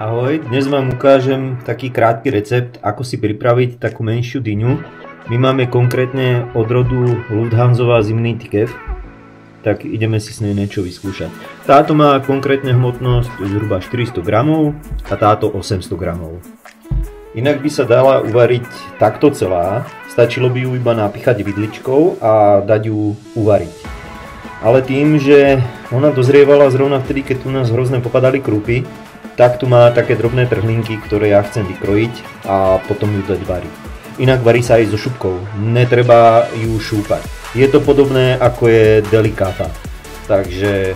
Ahoj, dnes vám ukážem taký krátky recept, ako si pripraviť takú menšiu dyňu. My máme konkrétne od rodu Lufthansová zimný tikev, tak ideme si s nej niečo vyskúšať. Táto má konkrétne hmotnosť zhruba 400 gramov a táto 800 gramov. Inak by sa dala uvariť takto celá, stačilo by ju iba napichať vidličkou a dať ju uvariť. Ale tým, že ona dozrievala zrovna vtedy, keď tu nás hrozne popadali krupy, tak tu má také drobné trhlinky, ktoré ja chcem vykrojiť a potom ju dať variť. Inak varí sa aj so šupkou, netreba ju šúpať. Je to podobné ako je delikáta, takže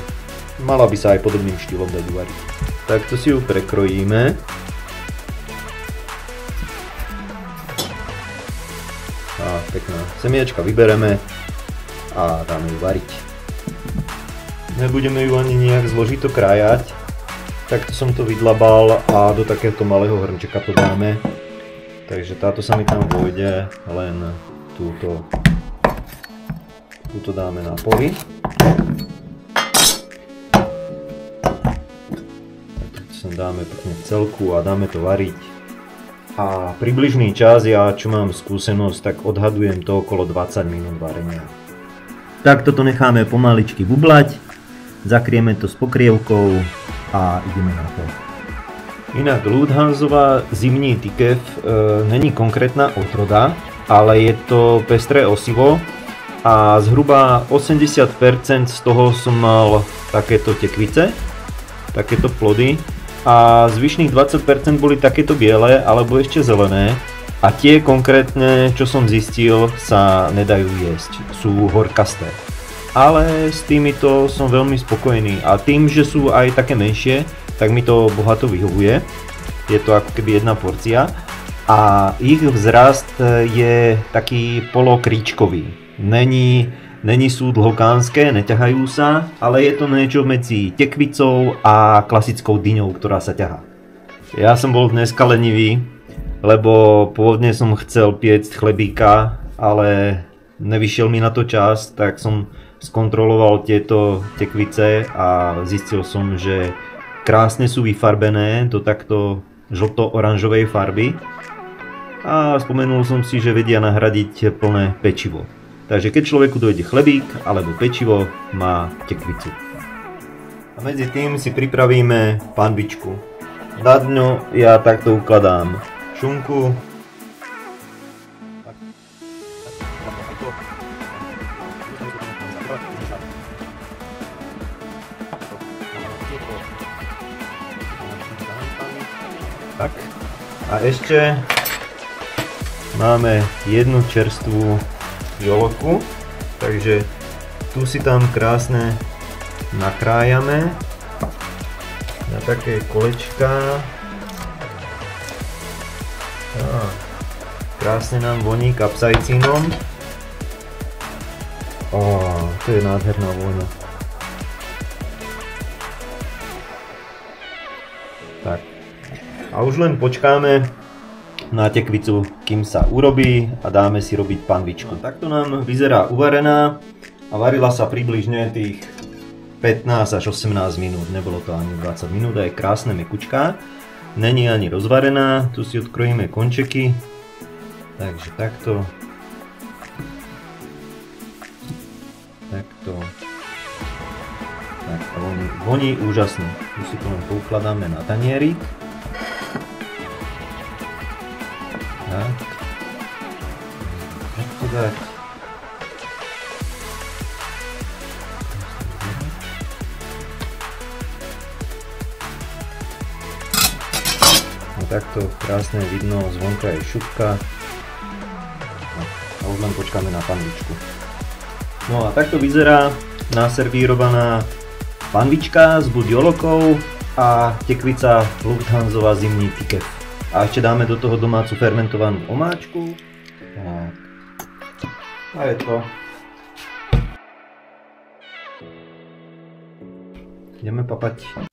mala by sa aj podobným štýlom dať uvariť. Takto si ju prekrojíme. A pekná semiačka vybereme a dáme ju variť. Nebudeme ju ani nejak zložito krájať. Takto som to vydlabal a do takéhoto malého hrnčeka to dáme. Takže táto sa mi tam vojde, len túto dáme na poli. Takto sem dáme pekne celku a dáme to variť. A približný čas, ja čo mám skúsenosť, tak odhadujem to okolo 20 minút varenia. Takto to necháme pomaličky bublať, zakrieme to s pokrievkou a ideme na to. Inak Lufthansová zimný tikev není konkrétna odroda, ale je to pestré osivo a zhruba 80% z toho som mal takéto tekvice, takéto plody a zvyšných 20% boli takéto biele alebo ešte zelené a tie konkrétne, čo som zistil, sa nedajú jesť, sú horkasté. Ale s týmito som veľmi spokojný a tým, že sú aj také menšie, tak mi to bohato vyhovuje. Je to ako keby jedna porcia a ich vzrast je taký polokríčkový. Není sú dlhokánske, neťahajú sa, ale je to niečo medzi tekvicou a klasickou dyňou, ktorá sa ťahá. Ja som bol dneska lenivý, lebo pôvodne som chcel piecť chlebíka, ale nevyšiel mi na to čas, tak som skontroloval tieto tekvice a zistil som, že krásne sú vyfarbené do takto žlto-oranžovej farby a spomenul som si, že vedia nahradiť plné pečivo. Takže keď človeku dojde chlebík alebo pečivo, má tekvicu. A medzi tým si pripravíme panvičku. Na dno ja takto ukladám šunku, tak. A ešte máme jednu čerstvú joloku, takže tu si tam krásne nakrájame na také kolečká. Krásne nám voní kapsaicínom. To je nádherná vôňa. Tak. A už len počkáme na tekvicu, kým sa urobí a dáme si robiť panvičku. Takto nám vyzerá uvarená a varila sa približne tých 15 až 18 minút, nebolo to ani 20 minút a je krásne mekučká. Není ani rozvarená, tu si odkrojíme končeky, takže takto. Takto. Tak a voní úžasne. Tu si to len poukladáme na tanierik. Tak. Takto dať. No takto krásne vidno, zvonka je šupka. A už len počkáme na panvičku. No a takto vyzerá naservírovaná panvička s buďolokou a tekvica Lufthansová zimný tikev. A ešte dáme do toho domácu fermentovanú omáčku. Tak. A je to. Ideme papať.